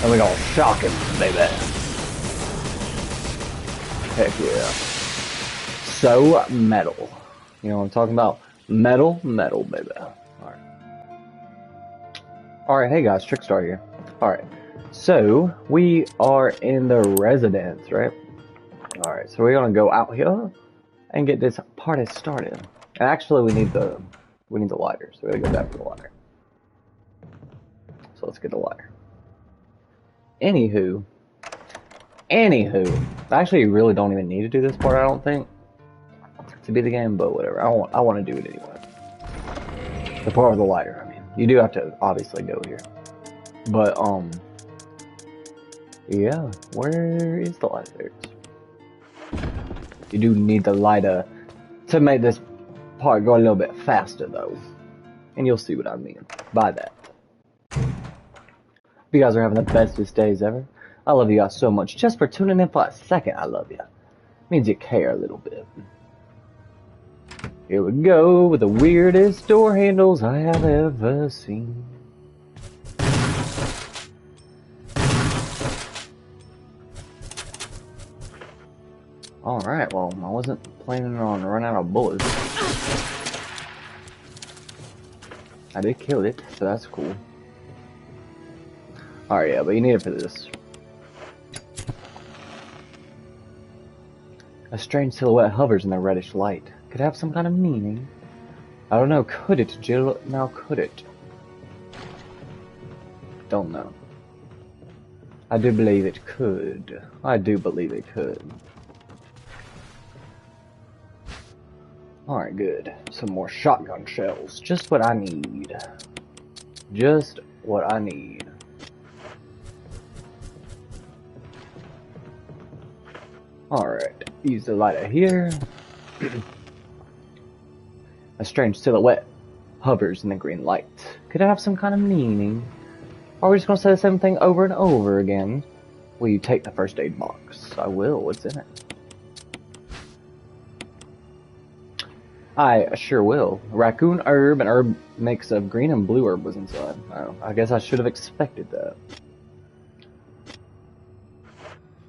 And we gonna shock him, baby. Heck yeah. So metal. You know what I'm talking about? Metal, metal, baby. Alright. Alright, hey guys, Trickstar here. Alright. So, we are in the residence, right? Alright, so we're gonna go out here and get this party started. And actually we need the lighter, so we're gonna go back for the lighter. So let's get the lighter. Anywho, actually you really don't even need to do this part, I don't think, to be the game, but whatever. I want to do it anyway. The part with the lighter, I mean. You do have to obviously go here. But yeah, where is the lighter? You do need the lighter to make this part go a little bit faster though. And you'll see what I mean by that. You guys are having the bestest days ever. I love you guys so much. Just for tuning in for a second, I love you. Means you care a little bit. Here we go with the weirdest door handles I have ever seen. Alright, well, I wasn't planning on running out of bullets. I did kill it, so that's cool. Alright, yeah, but you need it for this. A strange silhouette hovers in the reddish light. Could it have some kind of meaning? I don't know, could it, Jill? Now could it? Don't know. I do believe it could. I do believe it could. Alright, good. Some more shotgun shells. Just what I need. Just what I need. Alright, use the lighter here. A strange silhouette hovers in the green light. Could it have some kind of meaning? Or are we just going to say the same thing over and over again? Will you take the first aid box? I will. What's in it? I sure will. A raccoon herb, an herb mix of green and blue herb was inside. Oh, I guess I should have expected that.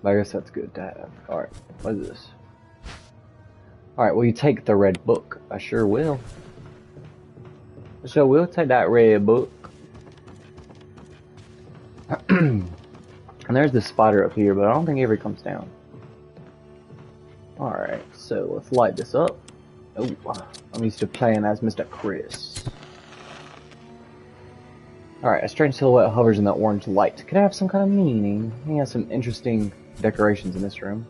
But I guess that's good to have. Alright, what is this? Alright, will you take the red book? I sure will. I sure will take that red book. And there's the spider up here, but I don't think it ever comes down. Alright, so let's light this up. Oh, I'm used to playing as Mr. Chris. Alright, a strange silhouette hovers in the orange light. Could it have some kind of meaning? He has some interesting decorations in this room.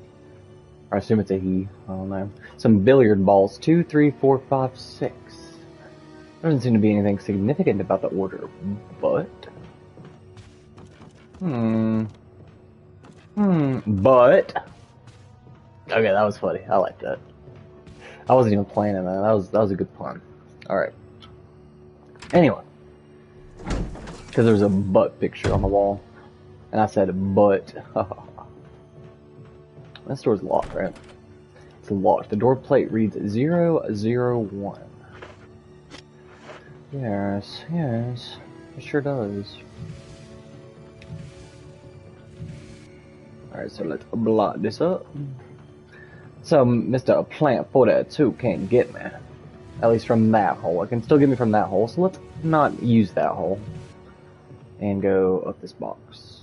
Or I assume it's a he. I don't know. Some billiard balls. 2, 3, 4, 5, 6. There doesn't seem to be anything significant about the order, but... But... Okay, that was funny. I like that. I wasn't even planning that. That was a good pun. Alright. Anyway. Because there was a butt picture on the wall. And I said, but. This door's locked, right? It's locked. The door plate reads 001. Yes, yes. It sure does. Alright, so let's block this up. So, Mr. Plant 402 can't get me. At least from that hole. It can still get me from that hole, so let's not use that hole. And go up this box.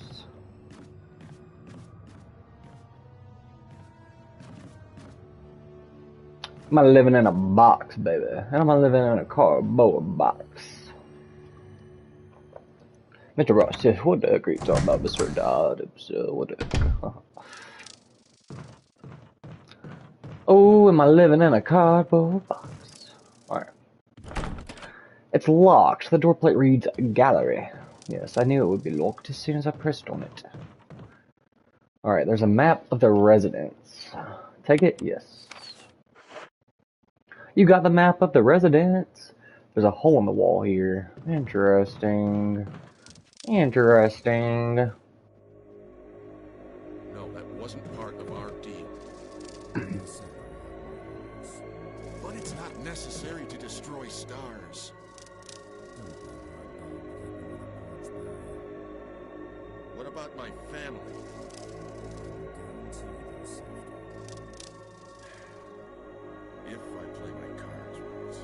I'm living in a box, baby. And I'm living in a cardboard box. Mr. Ross says, what the heck are you talking about, Mr. Dodd? What the heck? Oh, am I living in a cardboard box? Alright. It's locked. The door plate reads gallery. Yes, I knew it would be locked as soon as I pressed on it. Alright, there's a map of the residence. Take it? Yes. You got the map of the residence? There's a hole in the wall here. Interesting. Interesting. No, that wasn't part of our deal. But it's not necessary to destroy stars. What about my family. If I play my cards right.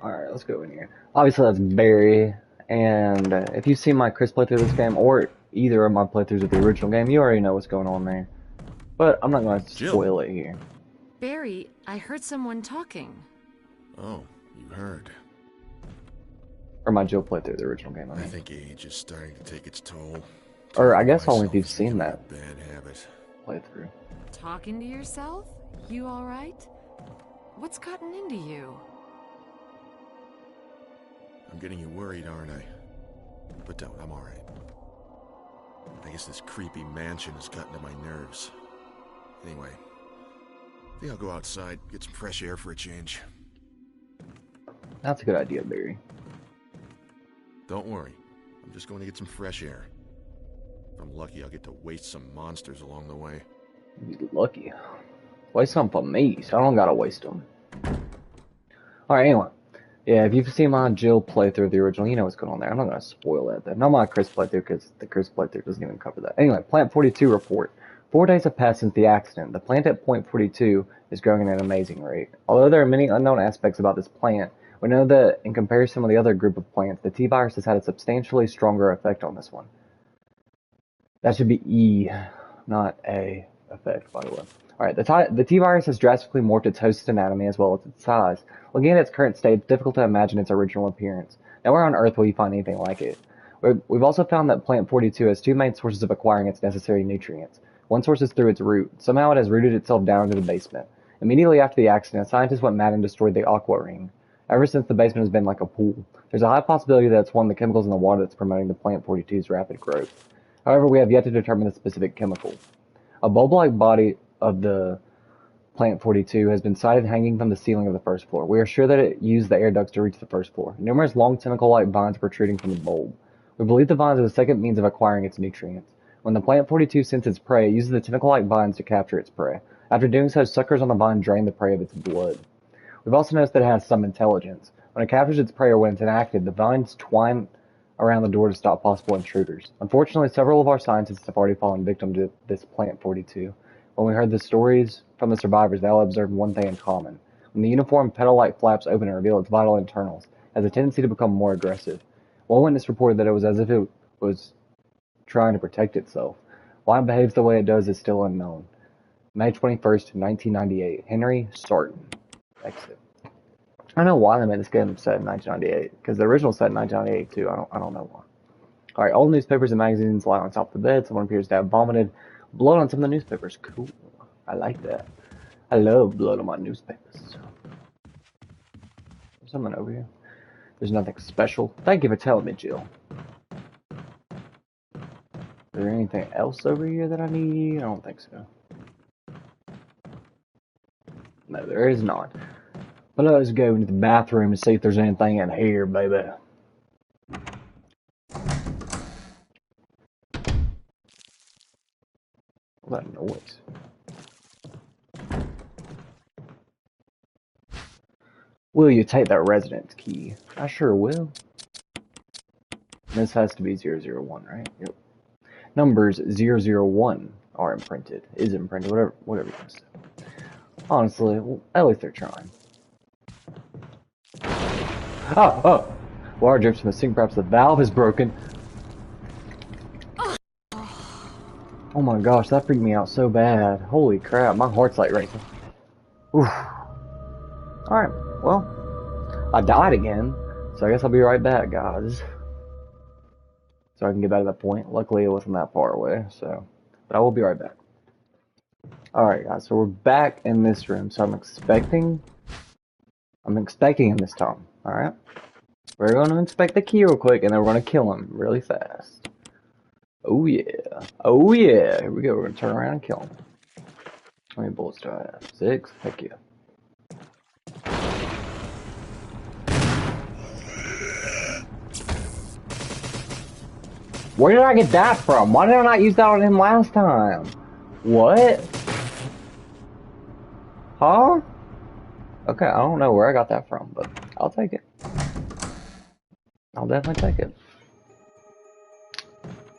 Alright, let's go in here. Obviously that's Barry, and if you've seen my Chris playthrough of this game, or either of my playthroughs of the original game, you already know what's going on there. But I'm not going to spoil it here. Barry, I heard someone talking. Oh, you heard. Or my Jill playthrough of the original game, I think age is starting to take its toll. Or I guess only if you've seen that bad habit. playthrough. Talking to yourself? You alright? What's gotten into you? I'm getting you worried, aren't I? But don't, I'm alright. I guess this creepy mansion has gotten to my nerves. Anyway, I think I'll go outside, get some fresh air for a change. That's a good idea, Barry. Don't worry, I'm just going to get some fresh air. If I'm lucky, I'll get to waste some monsters along the way. You're lucky. Waste some for me, so I don't gotta waste them. Alright, anyway. Yeah, if you've seen my Jill playthrough of the original, you know what's going on there. I'm not going to spoil that, though. Not my Chris playthrough, because the Chris playthrough doesn't even cover that. Anyway, Plant 42 report. 4 days have passed since the accident. The plant at Point 42 is growing at an amazing rate. Although there are many unknown aspects about this plant, we know that, in comparison with the other group of plants, the T-virus has had a substantially stronger effect on this one. That should be E, not A effect, by the way. Alright, the T-virus has drastically morphed its host's anatomy as well as its size. Looking at its current state, it's difficult to imagine its original appearance. Nowhere on Earth will you find anything like it. We've also found that Plant 42 has 2 main sources of acquiring its necessary nutrients. One source is through its root. Somehow it has rooted itself down into the basement. Immediately after the accident, scientists went mad and destroyed the aqua ring. Ever since, the basement has been like a pool. There's a high possibility that it's one of the chemicals in the water that's promoting the Plant 42's rapid growth. However, we have yet to determine the specific chemical. A bulb-like body of the Plant 42 has been sighted hanging from the ceiling of the first floor. We are sure that it used the air ducts to reach the first floor. Numerous long tentacle-like vines protruding from the bulb. We believe the vines are the second means of acquiring its nutrients. When the Plant 42 scents its prey, it uses the tentacle-like vines to capture its prey. After doing so, suckers on the vine drain the prey of its blood. We've also noticed that it has some intelligence. When it captures its prey or when it's inactive, the vines twine around the door to stop possible intruders. Unfortunately, several of our scientists have already fallen victim to this Plant 42. When we heard the stories from the survivors, they all observed one thing in common. When the uniform petal-like flaps open and reveal its vital internals, it has a tendency to become more aggressive. One witness reported that it was as if it was trying to protect itself. Why it behaves the way it does is still unknown. May 21st, 1998. Henry Sarton. Exit. I know why they made this game set in 1998, because the original set in 1998 too. I don't know why. Alright, all newspapers and magazines lie on top of the bed. Someone appears to have vomited blood on some of the newspapers. Cool. I like that. I love blood on my newspapers. There's someone over here. There's nothing special. Thank you for telling me, Jill. Is there anything else over here that I need? I don't think so. No, there is not. But let's go into the bathroom and see if there's anything in here, baby. What's that noise? Will you take that residence key? I sure will. This has to be 001, right? Yep. Numbers 001 are imprinted. Is imprinted, whatever you want to say. Honestly, well, at least they're trying. Oh! Water drips from the sink. Perhaps the valve is broken. Oh my gosh, that freaked me out so bad. Holy crap, my heart's like racing. Oof. Alright, well, I died again, so I guess I'll be right back, guys. So I can get back to that point. Luckily, it wasn't that far away, so. But I will be right back. Alright, guys, so we're back in this room, so I'm expecting him this time, alright? We're going to inspect the key real quick, and then we're going to kill him really fast. Oh yeah. Oh yeah. Here we go. We're going to turn around and kill him. How many bullets do I have? 6? Heck yeah. Where did I get that from? Why did I not use that on him last time? What? Huh? Okay, I don't know where I got that from, but I'll take it. I'll definitely take it.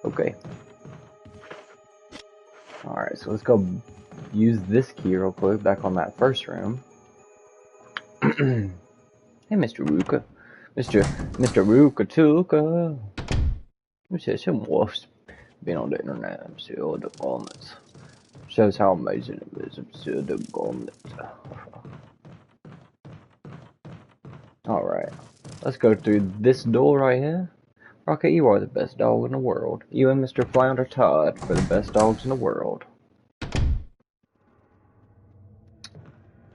Okay. Alright, so let's go use this key real quick back on that first room. Hey, Mr. Ruka. Mr. Ruka Tuka. Who says some wolves been on the internet and see all the comments? Shows how amazing it is to see the comments. Alright. Let's go through this door right here. Rocket, you are the best dog in the world. You and Mr. Flounder Todd for the best dogs in the world.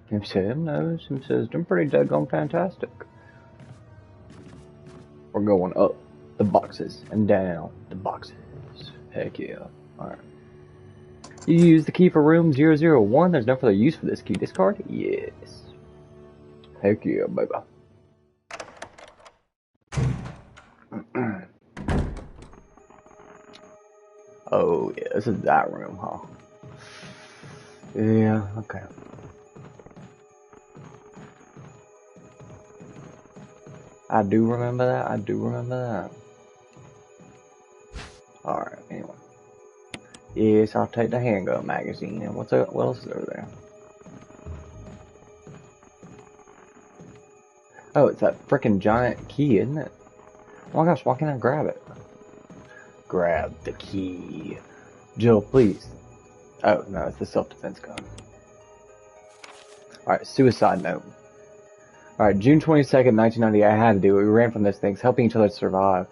Him knows. Him says they're pretty daggone fantastic. We're going up the boxes and down the boxes. Heck yeah. Alright. You use the key for room 001. There's no further use for this key. Discard? Yes. Heck yeah, baby. Oh, yeah, this is that room, huh? Yeah, okay. I do remember that. I do remember that. Alright, anyway. Yes, I'll take the handgun magazine. And what else is over there? Oh, it's that frickin' giant key, isn't it? Oh my gosh, why can't I grab it? Grab the key. Jill, please. Oh, no, it's the self-defense gun. Alright, suicide note. Alright, June 22nd, 1990, I had to do it. We ran from those things, helping each other to survive.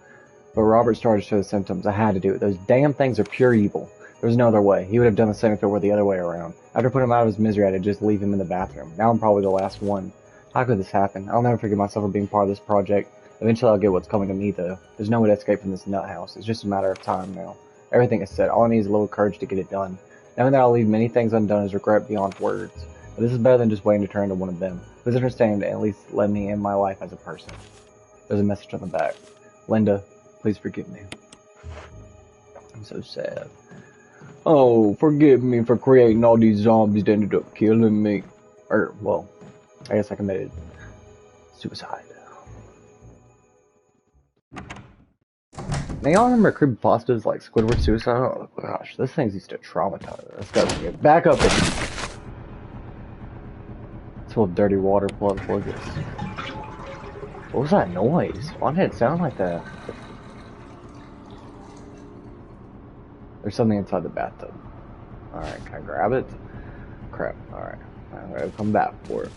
But Robert started to show the symptoms. I had to do it. Those damn things are pure evil. There was no other way. He would have done the same if it were the other way around. After putting him out of his misery, I had to just leave him in the bathroom. Now I'm probably the last one. How could this happen? I'll never forgive myself for being part of this project. Eventually I'll get what's coming to me, though. There's no way to escape from this nut house. It's just a matter of time now. Everything is set. All I need is a little courage to get it done. Knowing that I'll leave many things undone is regret beyond words. But this is better than just waiting to turn into one of them. Please understand and at least let me end my life as a person. There's a message on the back. Linda, please forgive me. I'm so sad. Oh, forgive me for creating all these zombies that ended up killing me. Or, well, I guess I committed suicide. Now, y'all remember creepypastas like Squidward Suicide? Oh gosh, this thing used to traumatize. Let's go get back up in. It's full of dirty water. Plug this. What was that noise? Why did it sound like that? There's something inside the bathtub. Alright, can I grab it? Crap, alright. Alright, come back for it.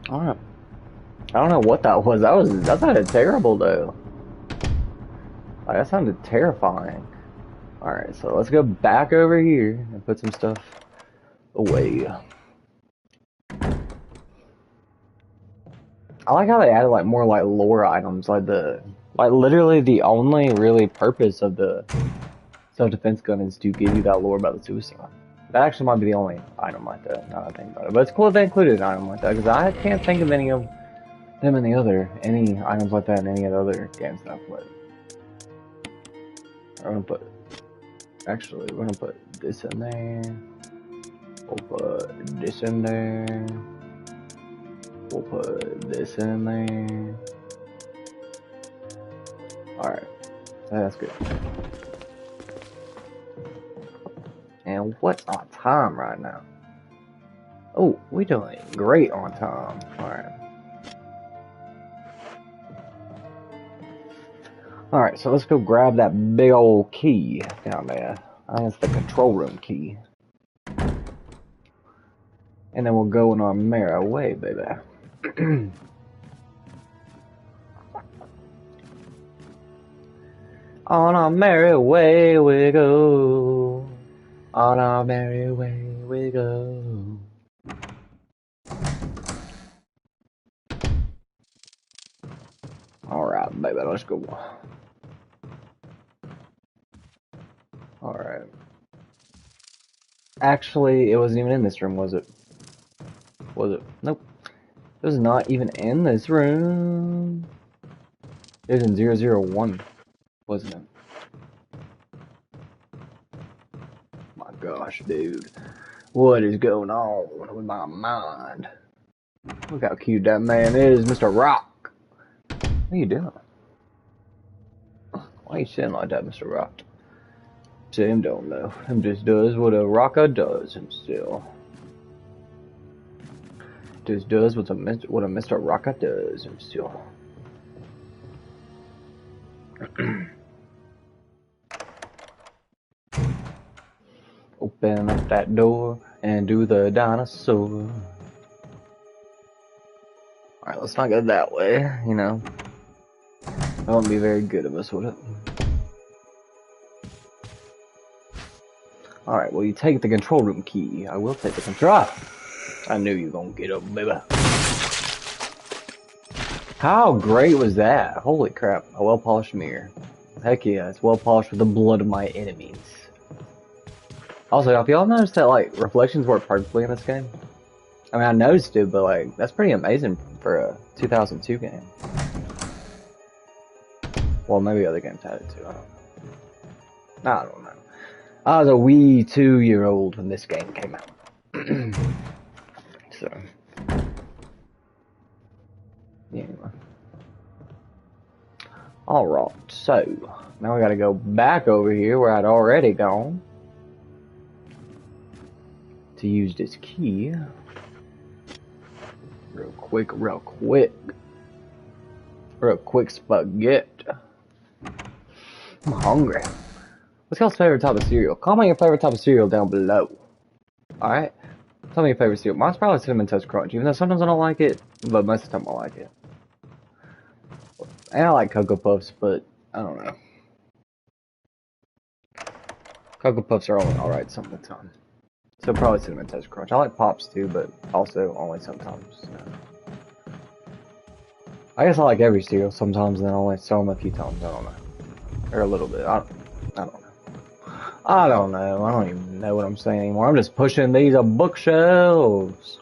Alright. I don't know what that was. That sounded terrible though. Like, that sounded terrifying. Alright, so let's go back over here and put some stuff away. I like how they added like more like lore items, like literally the only really purpose of the self-defense gun is to give you that lore about the suicide. That actually might be the only item like that, now that I think about it. But it's cool if they included an item like that, because I can't think of any of them in any items like that in any of the other games that I've played. We're gonna put this in there. We'll put this in there. We'll put this in there. Alright. That's good. And what's on time right now? Oh, we're doing great on time. Alright. Alright, so let's go grab that big old key down there. I think it's the control room key. And then we'll go on our merry way, baby. On our merry way we go. On our merry way we go. Alright, baby, let's go. Alright. Actually, it wasn't even in this room, was it? Was it? Nope. It was not even in this room. It was in 001, wasn't it? My gosh, dude. What is going on with my mind? Look how cute that man is, Mr. Rock. What are you doing? Why are you sitting like that, Mr. Rock? Sam don't know. Him just does what a rocker does himself. Just does what a Mr. Rocker does himself. Open up that door and do the dinosaur. Alright, let's not go that way, you know. That won't be very good of us, would it? Alright, well, you take the control room key. I will take the control. I knew you were gonna get up, baby. How great was that? Holy crap. A well-polished mirror. Heck yeah, it's well-polished with the blood of my enemies. Also, have y'all noticed that, like, reflections work perfectly in this game? I mean, I noticed it, but, like, that's pretty amazing for a 2002 game. Well, maybe other games had it too, I don't know. I was a wee 2-year-old when this game came out. So, yeah, anyway. Alright, so, now we gotta go back over here where I'd already gone. To use this key. Real quick spaghetti. I'm hungry. What's y'all's favorite type of cereal? Comment your favorite type of cereal down below. Alright? Tell me your favorite cereal. Mine's probably Cinnamon Toast Crunch, even though sometimes I don't like it, but most of the time I like it. And I like Cocoa Puffs, but I don't know. Cocoa Puffs are only alright some of the time. So probably Cinnamon Toast Crunch. I like Pops too, but also only sometimes. I guess I like every cereal sometimes, and then I only sell them a few times. I don't know. Or a little bit. I don't know. I don't know. I don't even know what I'm saying anymore. I'm just pushing these bookshelves.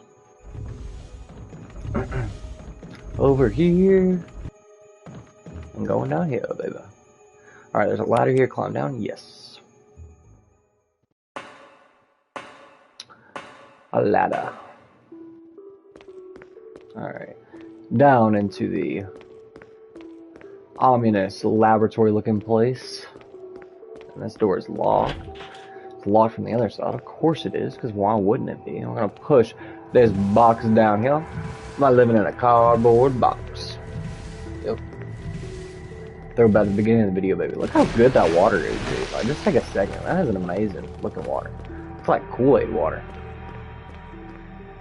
Over here. I'm going down here, baby. Alright, there's a ladder here. Climb down. Yes. A ladder. Alright. Down into the ominous laboratory looking place. And this door is locked. It's locked from the other side. Of course it is, because why wouldn't it be? I'm gonna push this box down here. I'm not living in a cardboard box. Yep. Throwback at the beginning of the video, baby. Look how good that water is, dude. Like, just take a second. That is an amazing looking water. It's like Kool-Aid water.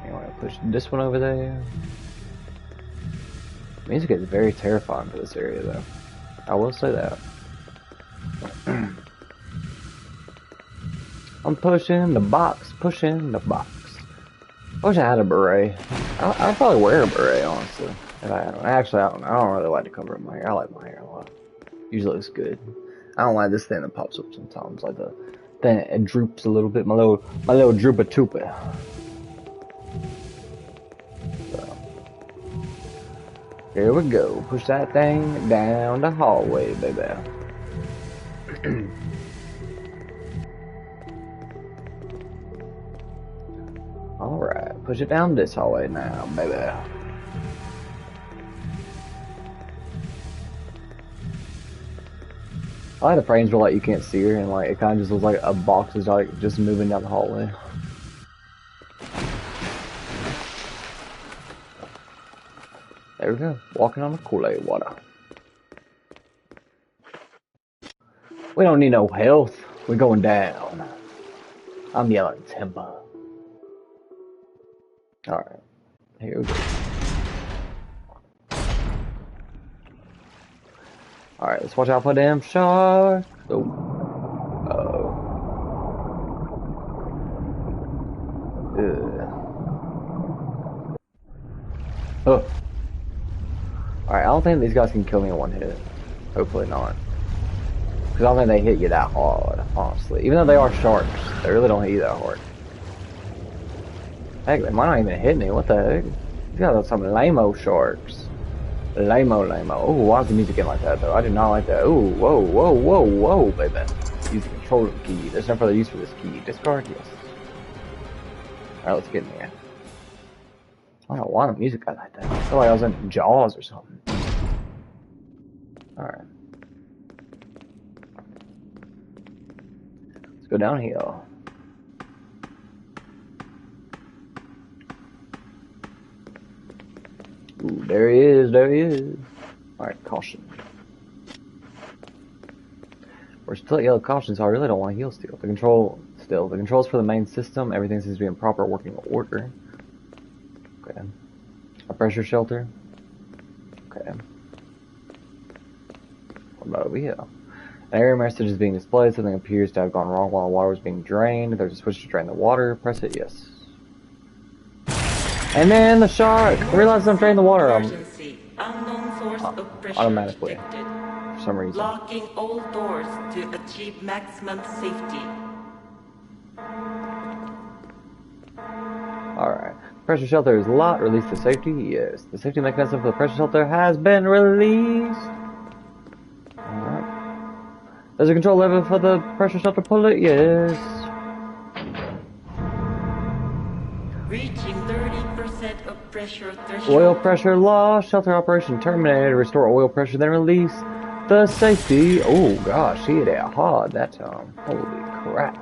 You want to push this one over there. Music is very terrifying for this area, though. I will say that. I'm pushing the box, pushing the box. I wish I had a beret. I'd probably wear a beret, honestly. If I had one. Actually, I don't know. I don't really like to cover up my hair. I like my hair a lot. Usually looks good. I don't like this thing that pops up sometimes. Like the thing, it droops a little bit. My little droopa toopa. Here we go. Push that thing down the hallway, baby. Alright, push it down this hallway now, baby. I like the frames where like you can't see her and like it kind of just looks like a box is like just moving down the hallway. There we go, walking on the Kool-Aid water. We don't need no health, we're going down. I'm yelling timber. Alright, here we go. Alright, let's watch out for them sharks. Oh. Uh-oh. Oh. Alright, I don't think these guys can kill me in one hit. Hopefully not. Because I don't think they hit you that hard, honestly. Even though they are sharks, they really don't hit you that hard. Heck, they might not even hit me. What the heck? These guys are some lame-o sharks. Lame-o. Oh, why is the music getting like that, though? I do not like that. Ooh, whoa, baby. Use the control room key. There's no further use for this key. Discard, yes. Alright, let's get in there. I don't know why the music got like that. I feel like I was in Jaws or something. Alright. Let's go down here. Ooh, there he is, there he is. Alright, caution. We're still at yellow caution, so I really don't want to heal still. The controls for the main system, everything seems to be in proper working order. Okay. A pressure shelter. Okay. What about over here? An area message is being displayed. Something appears to have gone wrong while the water was being drained. There's a switch to drain the water. Press it. Yes. And then the shark! I realized I'm draining the water automatically. For some reason. Locking all doors to achieve maximum safety. Alright. Pressure shelter is locked. Release to safety. Yes. The safety mechanism for the pressure shelter has been released. Alright. There's a control lever for the pressure shelter. Pull it. Yes. Reaching 30% of pressure threshold. Oil pressure lost. Shelter operation terminated. Restore oil pressure, then release the safety. Oh gosh, she hit it hard that time. Holy crap.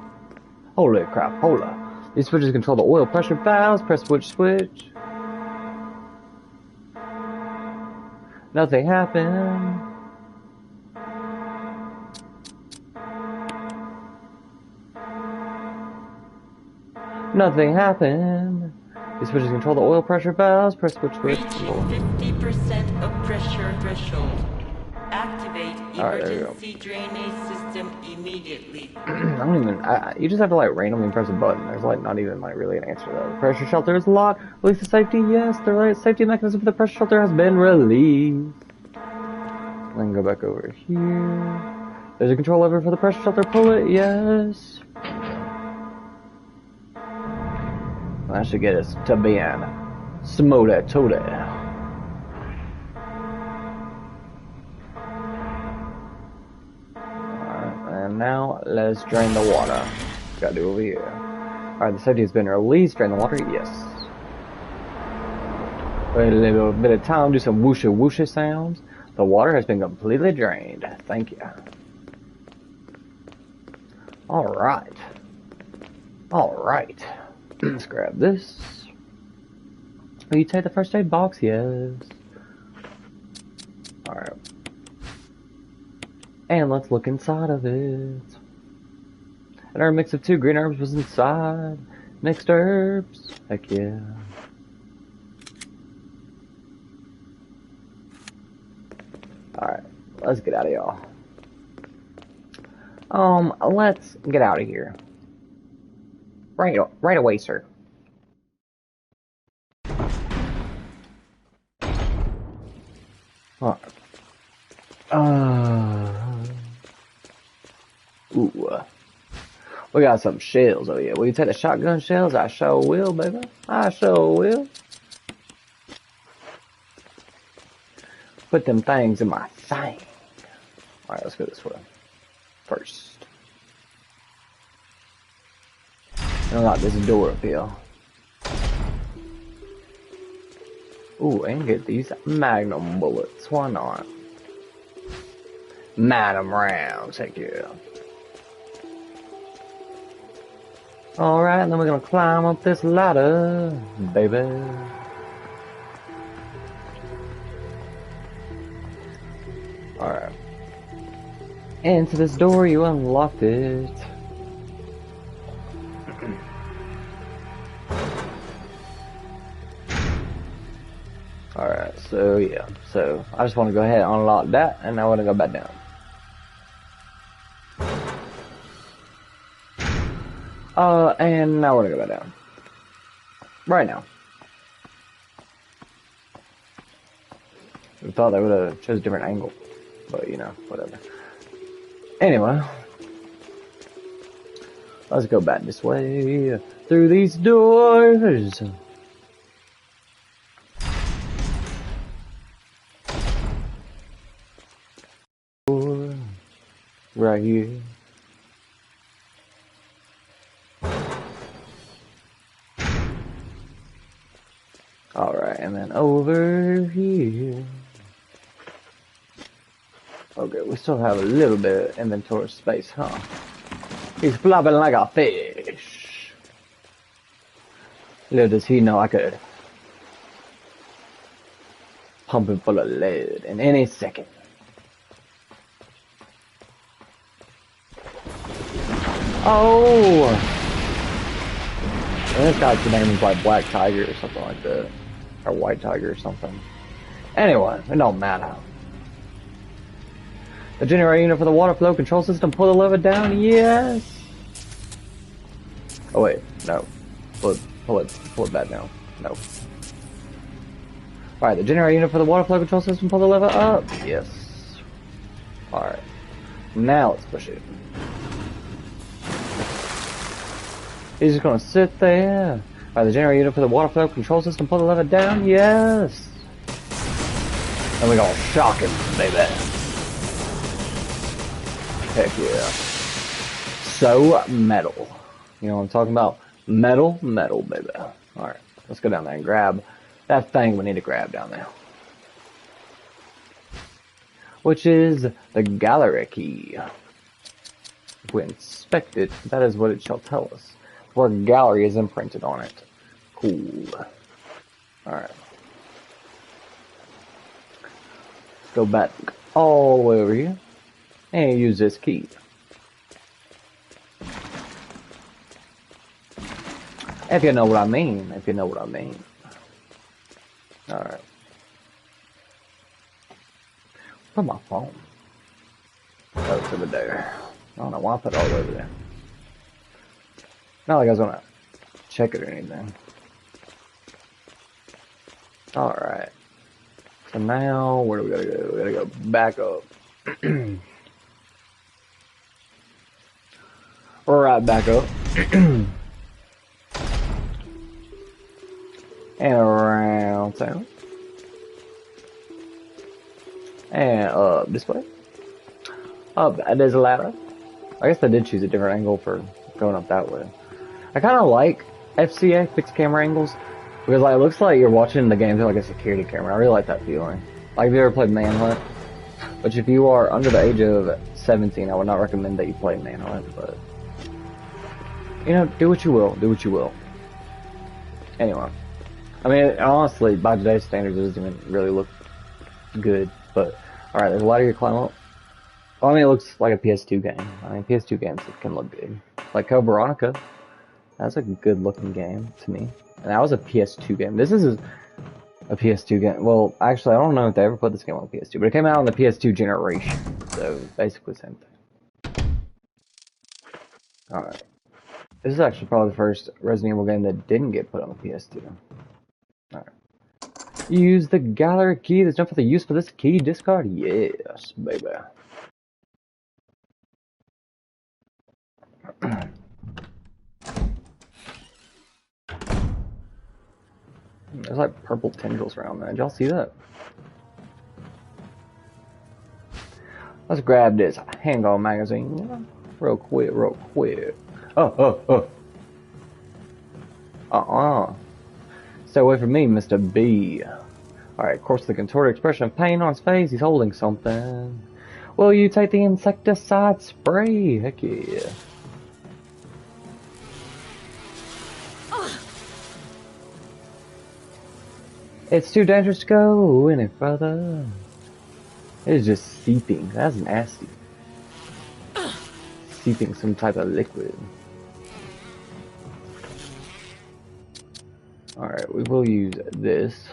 Holy crap. Hold up. These switches control the oil pressure valves. Press switch. Nothing happened. Nothing happened. These switches control the oil pressure valves. Press switch. Reaching 50% of pressure threshold. Activate emergency drainage system immediately. I don't even. You just have to like randomly press a button. There's like not even like really an answer though. The pressure shelter is locked. Release the safety. Yes, the safety mechanism for the pressure shelter has been released. Then go back over here. There's a control lever for the pressure shelter. Pull it. Yes. That should get us to being Smoda Toda. And now let's drain the water. Gotta do over here. Alright, the safety has been released. Drain the water, yes. Wait a little bit of time, do some whoosha whoosha sounds. The water has been completely drained. Thank you. Alright. Alright. Let's grab this. Oh, you take the first aid box? Yes. Alright. And let's look inside of it. And our mix of 2 green herbs was inside. Mixed herbs. Heck yeah. Alright. Let's get out of y'all. Let's get out of here. Right away, sir. Alright. Ooh. We got some shells over here. Will you take the shotgun shells? I sure will, baby. I sure will. Put them things in my thing. Alright, let's go this way. First. Unlock this door up here. Ooh, and get these magnum bullets. Why not? Magnum rounds, heck yeah. Alright, and then we're gonna climb up this ladder, baby. Alright. Into this door, you unlocked it. Alright, so yeah. So, I just want to go ahead and unlock that, and now we're gonna go back down. And now we're gonna go back down. Right now. We thought they would have chose a different angle. But, you know, whatever. Anyway. Let's go back this way. Through these doors. Right here. Alright. over here. Okay, we still have a little bit of inventory space, huh? He's flopping like a fish. Little does he know I could pump him full of lead in any second. Oh! And this guy's name is like Black Tiger or something like that. Or White Tiger or something. Anyway, it don't matter. The generator unit for the water flow control system, pull the lever down, yes! Oh wait, no. Pull it back down. No. Alright, the generator unit for the water flow control system, pull the lever up, yes. Alright. Now let's push it. He's just gonna sit there. Alright, the generator unit for the water flow control system, pull the lever down, yes! And we're gonna shock him, baby. Heck yeah. So metal. You know what I'm talking about? Metal, metal, baby. Alright, let's go down there and grab that thing we need to grab down there. Which is the gallery key. If we inspect it, that is what it shall tell us. Where gallery is imprinted on it. Cool. Alright. Let's go back all the way over here. And use this key. If you know what I mean. If you know what I mean. Alright. Put my phone. Oh, it's over there. I don't know why I put it all over there. Not like I was gonna check it or anything. Alright. So now, where do we gotta go? We gotta go back up. Right back up. And around town. And up this way. Up, there's a ladder. I guess I did choose a different angle for going up that way. I kind of like FCA, fixed camera angles, because like, it looks like you're watching the game through like a security camera. I really like that feeling. Like, have you ever played Manhunt? Which if you are under the age of 17, I would not recommend that you play Manhunt, but you know, do what you will, do what you will. Anyway, I mean, honestly, by today's standards, it doesn't even really look good, but alright, there's a ladder you climb up. Well, I mean, it looks like a PS2 game. I mean, PS2 games can look good. Like Code Veronica, that's a good looking game to me. And that was a PS2 game. This is a PS2 game. Well, actually, I don't know if they ever put this game on PS2, but it came out on the PS2 generation. So, basically the same thing. Alright. This is actually probably the first Resident Evil game that didn't get put on the PS2. Alright. Use the gallery key. There's enough for the use for this key discard? Yes, baby. There's like purple tendrils around there. Did y'all see that? Let's grab this handgun magazine. Real quick, real quick. Stay away from me, Mr. B. Alright, of course, the contorted expression of pain on his face. He's holding something. Will you take the insecticide spray? Heck yeah. It's too dangerous to go any further. It is just seeping. That's nasty. Seeping some type of liquid. Alright, we will use this.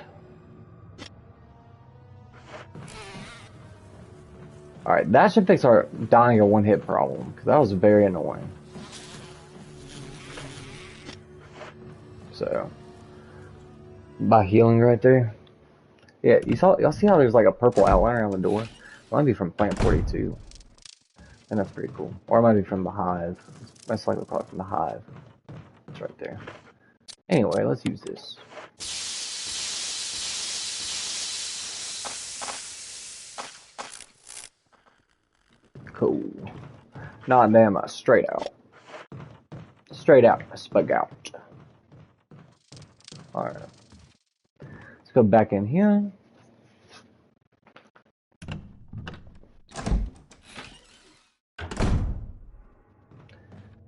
Alright, that should fix our dying or one hit problem, because that was very annoying. So, by healing right there. Yeah, y'all see how there's like a purple outline around the door? It might be from Plant 42. And that's pretty cool. Or it might be from the Hive. It's most likely probably from the Hive. It's right there. Anyway, let's use this. Cool. Nah, damn, straight out. Straight out, spug out. Alright. So go back in here.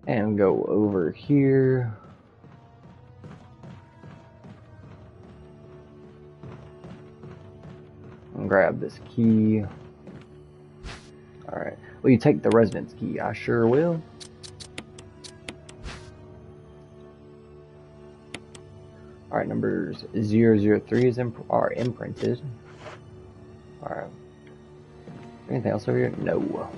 And go over here. And grab this key. Alright. Will you take the residence key? I sure will. Alright, numbers 003 are imprinted. Alright. Anything else over here? No.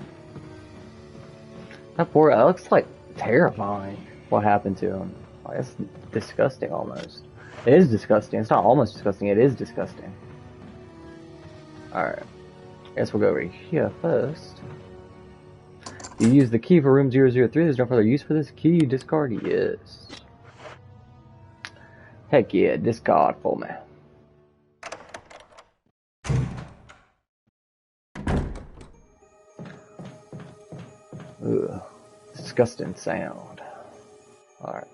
That poor, that looks like terrifying what happened to him. Like, it's disgusting almost. It is disgusting. It's not almost disgusting, it is disgusting. Alright. Guess we'll go over here first. You use the key for room 003. There's no further use for this key. Discard? Yes. Heck yeah, discard for me. Ugh. Disgusting sound. Alright.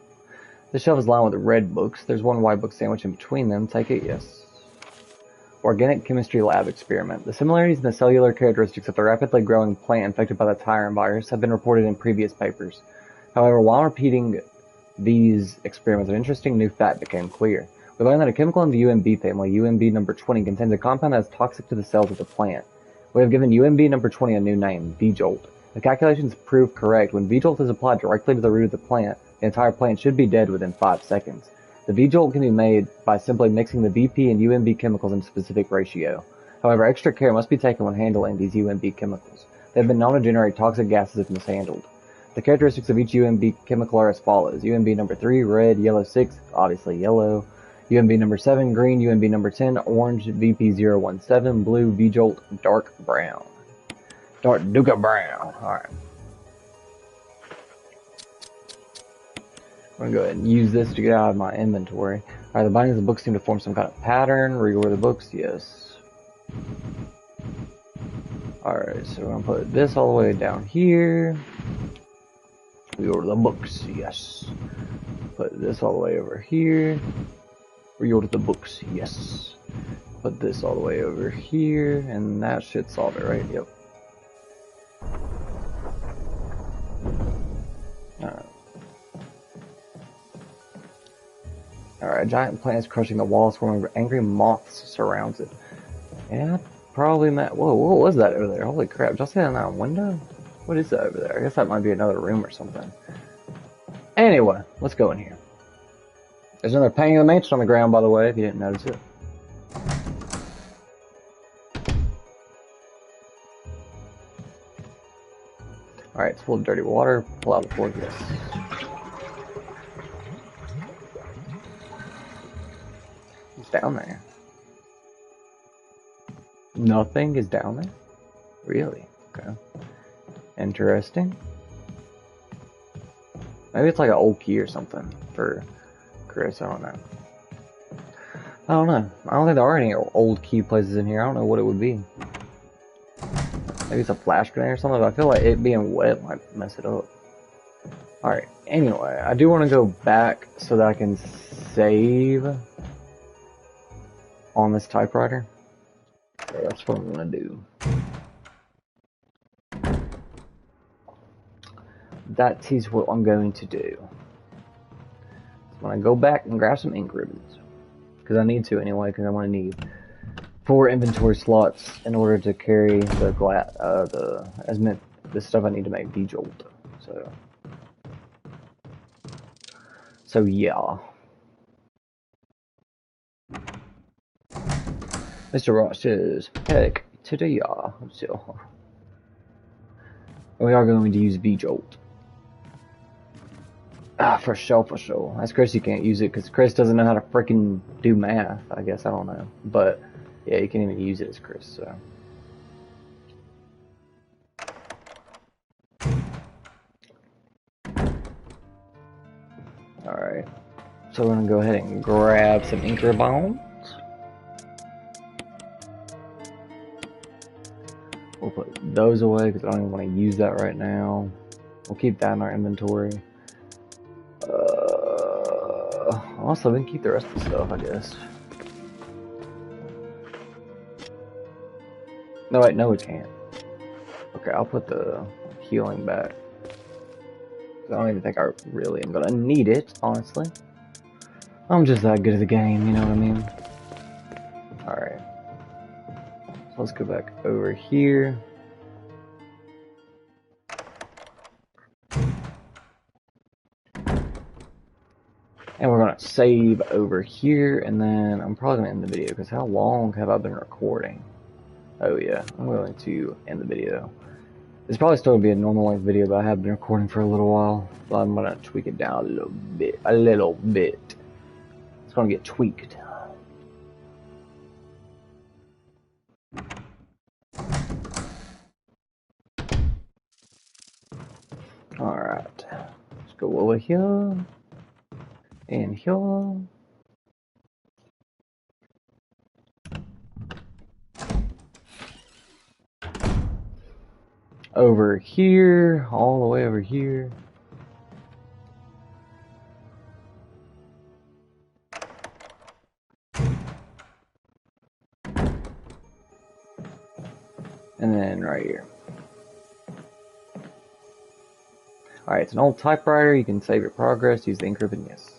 The shelf is lined with red books. There's one white book sandwiched in between them. Take it? Yes. Organic chemistry lab experiment. The similarities in the cellular characteristics of the rapidly growing plant infected by the Tyran virus have been reported in previous papers. However, while repeating these experiments, an interesting new fact became clear. We learned that a chemical in the UMB family, UMB number 20, contains a compound that is toxic to the cells of the plant. We have given UMB number 20 a new name, V-Jolt. The calculations prove correct. When V-Jolt is applied directly to the root of the plant, the entire plant should be dead within 5 seconds. The V-Jolt can be made by simply mixing the VP and UMB chemicals in a specific ratio. However, extra care must be taken when handling these UMB chemicals. They have been known to generate toxic gases if mishandled. The characteristics of each UMB chemical are as follows. UMB number 3, red, yellow 6, obviously yellow. UMB number 7, green. UMB number 10, orange. VP017, blue. V-Jolt, dark brown. Dark Duca brown. Alright. I'm gonna go ahead and use this to get out of my inventory. Alright, the bindings of the books seem to form some kind of pattern. Reorder the books, yes. Alright, so we're gonna put this all the way down here. Reorder the books, yes. Put this all the way over here. Reorder the books, yes. Put this all the way over here, and that should solve it, right? Yep. Alright. Alright, a giant plant is crushing the walls, forming angry moths surrounds it. Yeah, probably meant. Whoa, what was that over there? Holy crap, did y'all see that in that window? What is that over there? I guess that might be another room or something. Anyway, let's go in here. There's another painting of the mansion on the ground, by the way, if you didn't notice it. Alright, it's full of dirty water. Pull out the floor, yes. What's down there? Nothing is down there? Really? Okay. Interesting. Maybe it's like an old key or something for Chris, I don't know. I don't know. I don't think there are any old key places in here. I don't know what it would be. Maybe it's a flash grenade or something, but I feel like it being wet might mess it up. Alright, anyway, I do want to go back so that I can save on this typewriter. So that's what I'm going to do. That is what I'm going to do. I'm going to go back and grab some ink ribbons. Because I need to anyway, because I'm going to need 4 inventory slots in order to carry the stuff I need to make V-Jolt. So yeah. Mr. Ross says, heck to the yeah. So we are going to use V-Jolt. Ah, for sure, for sure. That's Chris, you can't use it because Chris doesn't know how to freaking do math, I guess. I don't know. But yeah, you can't even use it as Chris, so. Alright. So we're going to go ahead and grab some ink ribbons. We'll put those away because I don't even want to use that right now. We'll keep that in our inventory. Also, we can keep the rest of the stuff, I guess. No, wait, no, we can't. Okay, I'll put the healing back. I don't even think I really am gonna need it, honestly. I'm just that good at the game, you know what I mean? Alright. So let's go back over here. And we're gonna save over here, and then I'm probably gonna end the video, because how long have I been recording? Oh yeah, I'm going to end the video. It's probably still gonna be a normal length video, but I have been recording for a little while, so I'm gonna tweak it down a little bit. It's gonna get tweaked. Alright, let's go over here, and here. Over here, all the way over here. And then right here. Alright, it's an old typewriter. You can save your progress, use the ink ribbon. Yes.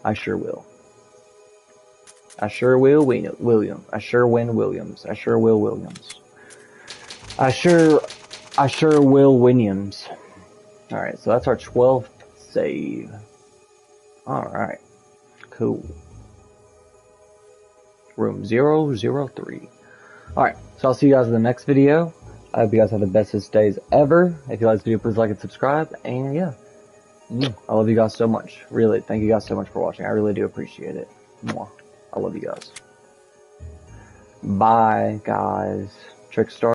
I sure will. I sure will, William. I sure win Williams. I sure will Williams. I sure will Williams. Alright, so that's our 12th save. Alright. Cool. Room 003. Alright, so I'll see you guys in the next video. I hope you guys have the bestest days ever. If you like this video, please like and subscribe. And yeah. I love you guys so much. Really, thank you guys so much for watching. I really do appreciate it. Mwah. I love you guys. Bye, guys. Trickstar.